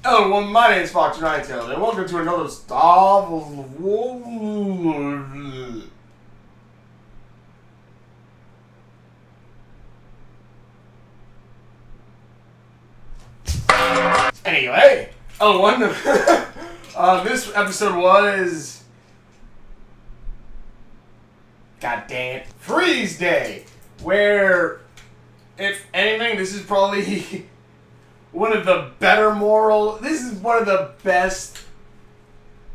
Hello, well, my name is Fox Ninetail, and welcome to another Star Wars. Anyway, this episode was, god damn it, Freeze Day, where, if anything, this is probably one of the better this is one of the best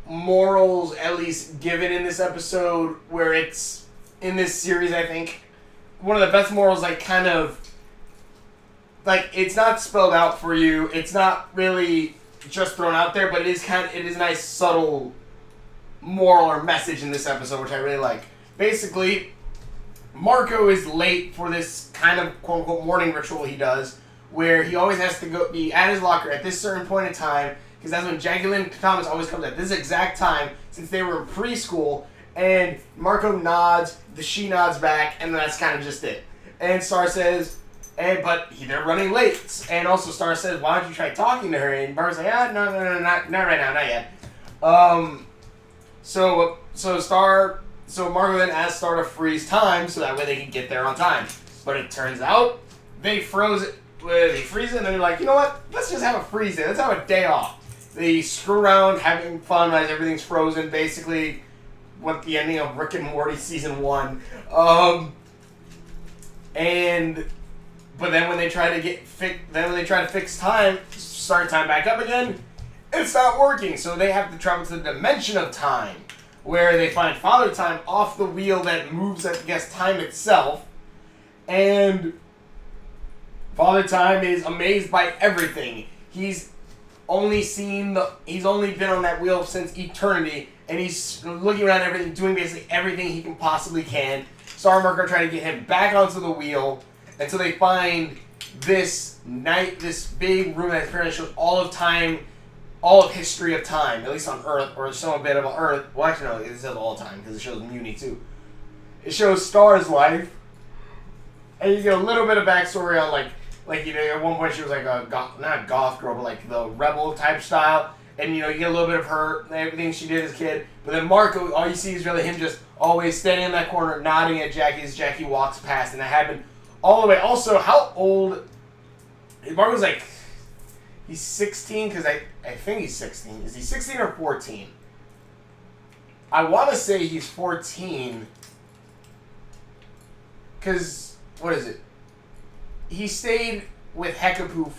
morals, at least given in this episode, where it's, in this series, I think, one of the best morals, like, kind of, like, it's not spelled out for you, it's not really just thrown out there, but it is a nice, subtle moral or message in this episode, which I really like. Basically, Marco is late for this kind of, quote-unquote, morning ritual he does, where he always has to be at his locker at this certain point in time, because that's when Jackie Lynn Thomas always comes at this exact time, since they were in preschool, and Marco nods, she nods back, and that's kind of just it. And Star says, but they're running late, and also Star says, why don't you try talking to her, and Marco's like, no, not right now, not yet. So Marco then asks Star to freeze time, so that way they can get there on time. But it turns out, they freeze it, and then they're like, you know what? Let's just have a freeze day. Let's have a day off. They screw around, having fun as everything's frozen. Basically, what the ending of Rick and Morty season 1. But then when they try to fix time, start time back up again, it's not working. So they have to travel to the dimension of time, where they find Father Time off the wheel that moves, I guess, time itself, and Father Time is amazed by everything. He's only been on that wheel since eternity, and he's looking around everything, doing basically everything he can possibly can. Star and Marco are trying to get him back onto the wheel, until they find this big room that apparently shows all of time, all of history of time, at least on Earth, or some bit of Earth. Well, actually, no, it says all time, because it shows Muni, too. It shows Star's life, and you get a little bit of backstory on, at one point she was like a, not a goth girl, but like the rebel type style. And, you get a little bit of her, everything she did as a kid. But then Marco, all you see is really him just always standing in that corner, nodding at Jackie as Jackie walks past. And that happened all the way. Also, how old, Marco's like, he's 16, because I think he's 16. Is he 16 or 14? I want to say he's 14. Because, what is it? He stayed with Hekapoo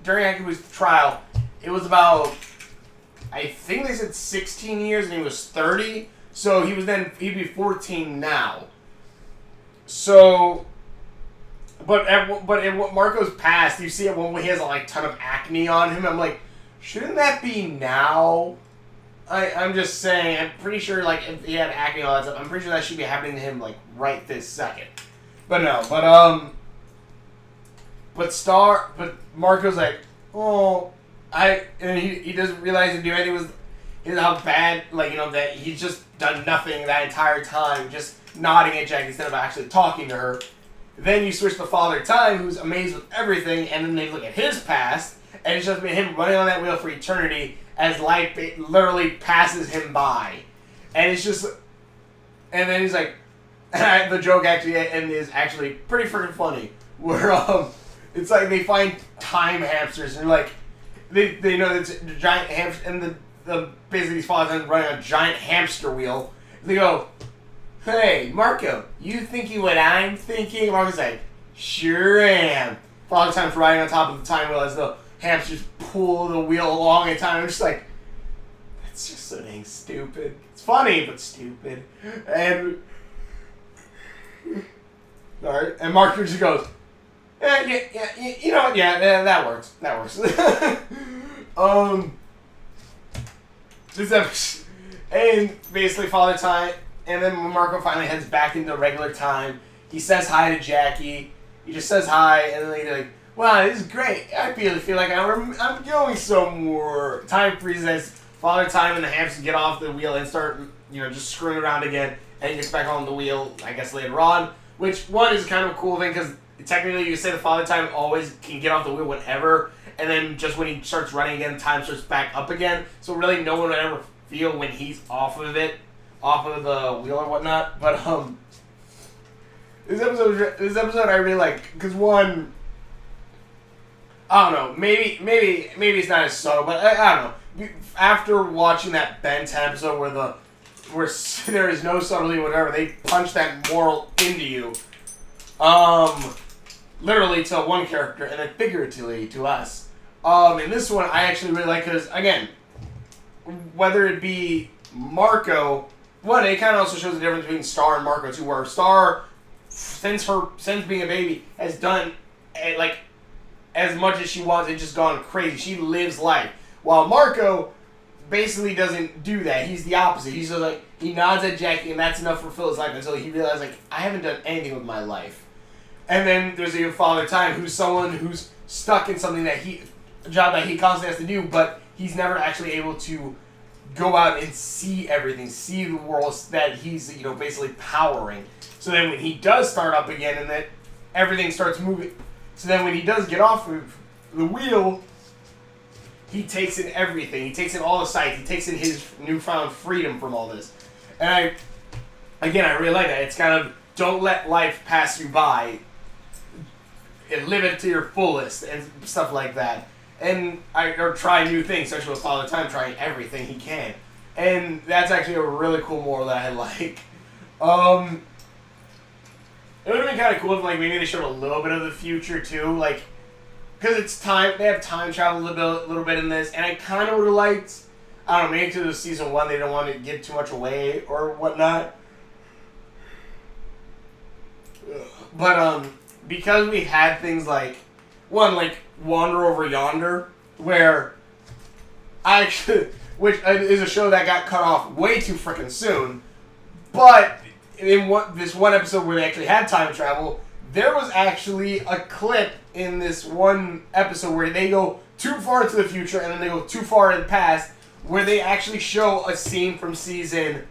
during Hekapoo's trial, it was about, I think they said 16 years, and he was 30, so he'd be 14 now. So, but in what Marco's past, you see at one point he has a ton of acne on him. I'm like, shouldn't that be now? I'm just saying, I'm pretty sure, if he had acne and all that stuff, I'm pretty sure that should be happening to him, right this second. But no, but Marco's like, and he doesn't realize and do anything how bad, that he's just done nothing that entire time, just nodding at Jackie instead of actually talking to her. Then you switch to Father Time, who's amazed with everything, and then they look at his past, and it's just been him running on that wheel for eternity as life literally passes him by. And it's just, and then he's like, the joke actually is actually pretty freaking funny, where, it's like they find time hamsters, and they know that it's a giant hamster, and basically these fathers running a giant hamster wheel. They go, hey, Marco, you thinking what I'm thinking? Marco's like, sure am. Father Time's riding on top of the time wheel as the hamsters pull the wheel along in time. I'm just like, that's just so dang stupid. It's funny, but stupid. And Marco just goes, yeah, you know what? Yeah, that works. That works. This episode, and basically Father Time, and then when Marco finally heads back into regular time, he says hi to Jackie. He just says hi, and then they're like, "Wow, this is great. I feel like I'm going somewhere." Time freezes as Father Time and the hamsters get off the wheel and start, just screwing around again, and he gets back on the wheel, I guess later on. Which one is kind of a cool thing because technically you can say the Father Time always can get off the wheel whenever, and then just when he starts running again, time starts back up again. So really, no one would ever feel when he's off of the wheel or whatnot. But this episode I really like because one, I don't know, maybe it's not as subtle, but I don't know. After watching that Ben 10 episode where there is no subtlety or whatever, they punch that moral into you, literally to one character and then figuratively to us. In this one, I actually really like because again, whether it be Marco, one, it kind of also shows the difference between Star and Marco too, where Star, since being a baby, has done like as much as she wants, it's just gone crazy. She lives life. While Marco basically doesn't do that. He's the opposite. He's just like, he nods at Jackie and that's enough for Phil's life until he realizes, like, I haven't done anything with my life. And then there's your Father Time, who's someone who's stuck in something a job that he constantly has to do, but he's never actually able to go out and see everything, see the world that he's, basically powering. So then when he does start up again and then everything starts moving, so then when he does get off of the wheel, he takes in everything. He takes in all the sights. He takes in his newfound freedom from all this. And I really like that. It's kind of, don't let life pass you by and live it to your fullest and stuff like that. And or try new things, especially with Father Time, trying everything he can. And that's actually a really cool moral that I like. It would have been kind of cool if maybe they showed a little bit of the future too, because it's time. They have time travel a little bit in this, and I kind of would have liked, I don't know, maybe to the season 1 they don't want to give too much away or whatnot. But because we had things like Wander Over Yonder, where which is a show that got cut off way too freaking soon, but in this one episode where they actually had time travel, there was actually a clip in this one episode where they go too far into the future and then they go too far in the past, where they actually show a scene from season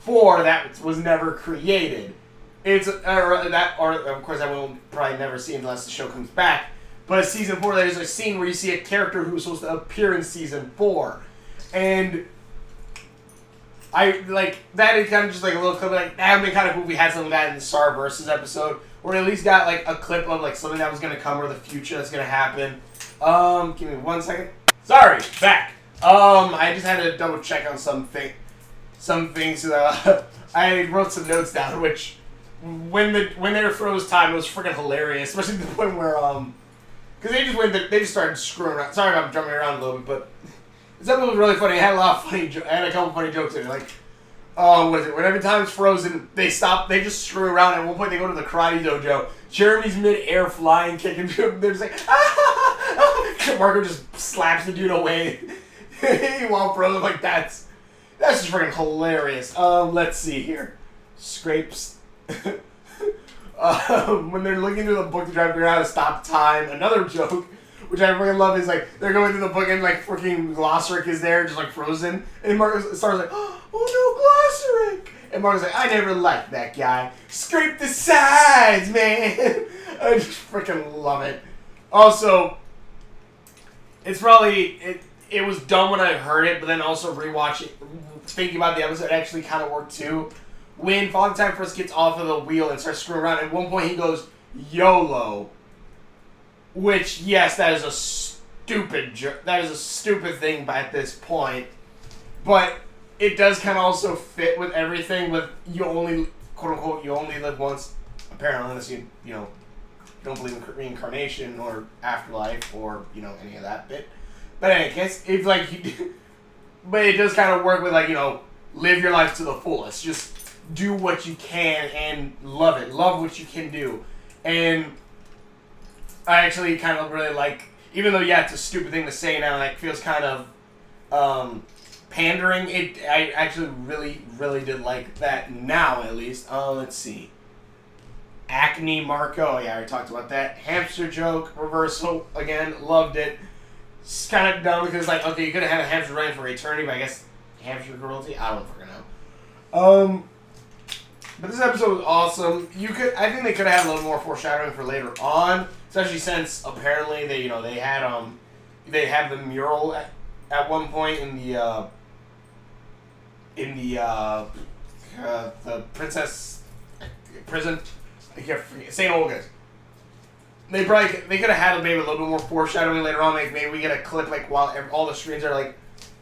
4 that was never created. It's of course I will probably never see unless the show comes back. But season 4, there's a scene where you see a character who's supposed to appear in season 4, and I that is kind of just a little clip. That would be kind of cool if we had something like that in the Star Versus episode, or at least got a clip of something that was gonna come or the future that's gonna happen. Give me 1 second. Sorry, back. I just had to double check on some things. I wrote some notes down, which when they froze time, it was freaking hilarious, especially the point where because they just started screwing around. Sorry if I'm jumping around a little bit, but this episode was really funny. It had a lot of I had a couple funny jokes in it. What is it? When every time it's frozen, they stop. They just screw around. At one point, they go to the karate dojo. Jeremy's mid-air flying kick, and they're just like, ah! Marco just slaps the dude away while frozen. That's just freaking hilarious. Let's see here. Scrapes. When they're looking through the book to try to figure out how to stop time. Another joke, which I really love, is they're going through the book and freaking Glossaric is there, just frozen. And Marco starts oh no, Glossaric! And Marco's like, I never liked that guy. Scrape the sides, man! I just freaking love it. Also, it's probably, it was dumb when I heard it, but then also rewatching, thinking about the episode, it actually kind of worked too. When Father Time first gets off of the wheel and starts screwing around, at one point he goes, YOLO. Which, yes, that is a stupid thing at this point. But it does kind of also fit with everything with you only, quote unquote, you only live once, apparently, unless you don't believe in reincarnation or afterlife or, any of that bit. But in any case, it's but it does kind of work with live your life to the fullest. Just do what you can and love it. Love what you can do. And I actually kind of really even though, it's a stupid thing to say now, it feels kind of pandering. I actually really, really did like that now, at least. Let's see. Acne Marco. Yeah, I already talked about that. Hamster joke. Reversal. Again, loved it. It's kind of dumb because, okay, you could have had a hamster running for eternity, but I guess hamster cruelty? I don't freaking know. But this episode was awesome. I think they could have had a little more foreshadowing for later on, especially since apparently they had they have the mural at one point in the princess prison. I can't forget, St. Olga's. They could have had maybe a little bit more foreshadowing later on. Like maybe we get a clip like while all the screens are like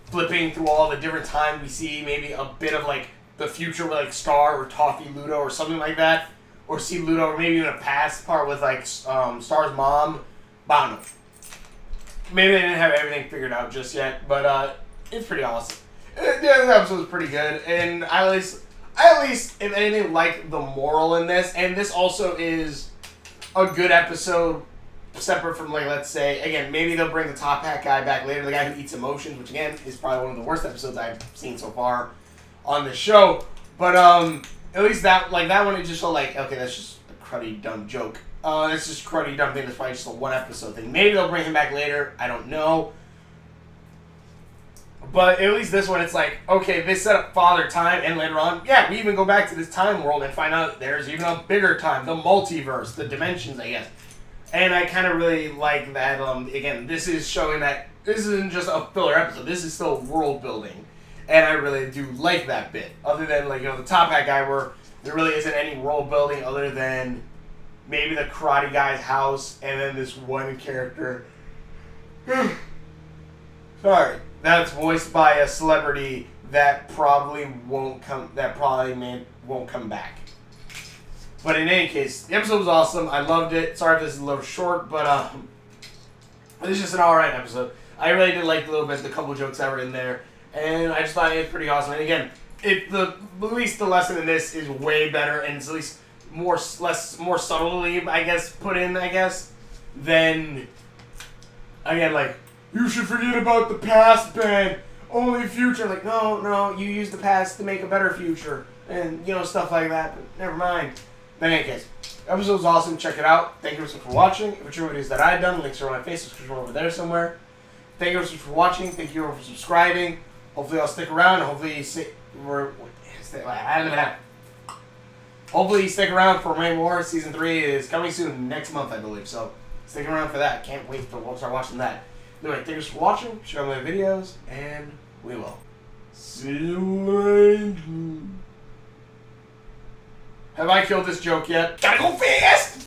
flipping through all the different time. We see maybe a bit of like the future with like Star or Toffee Ludo or something like that, or see Ludo, or maybe even a past part with like Star's mom. But I don't know. Maybe they didn't have everything figured out just yet, but it's pretty awesome. The episode was pretty good, and I at least, if anything, like the moral in this. And this also is a good episode, separate from, like, let's say, again, maybe they'll bring the top hat guy back later, the guy who eats emotions, which, again, is probably one of the worst episodes I've seen so far on the show. But, at least that one, it just felt like, okay, that's just a cruddy, dumb joke. It's just a cruddy, dumb thing that's probably just a one-episode thing. Maybe they'll bring him back later. I don't know. But at least this one, it's like, okay, they set up Father Time, and later on, yeah, we even go back to this time world and find out there's even a bigger time, the multiverse, the dimensions, I guess. And I kind of really like that, again, this is showing that this isn't just a filler episode, this is still world building. And I really do like that bit. Other than, like, the Top Hat guy, where there really isn't any world building other than maybe the karate guy's house, and then this one character. Sorry. That's voiced by a celebrity that probably won't come back. But in any case, the episode was awesome. I loved it. Sorry if this is a little short, but it's just an alright episode. I really did like a little bit the couple jokes that were in there, and I just thought it was pretty awesome. And again, at least the lesson in this is way better, and it's at least more subtly, I guess, put in, than, again, like, you should forget about the past, Ben. Only future. Like, no, you use the past to make a better future. And, stuff like that. But never mind. But in any case, the episode was awesome. Check it out. Thank you so much for watching. If it's your videos that I've done, links are on my face. Subscribe over there somewhere. Thank you so much for watching. Thank you for subscribing. Hopefully I'll stick around. Hopefully you stick around for way more. Season 3 is coming soon. Next month, I believe. So, stick around for that. Can't wait to start watching that. Anyway, thanks for watching, share my videos, and we will see you later. Have I killed this joke yet? Gotta go fast!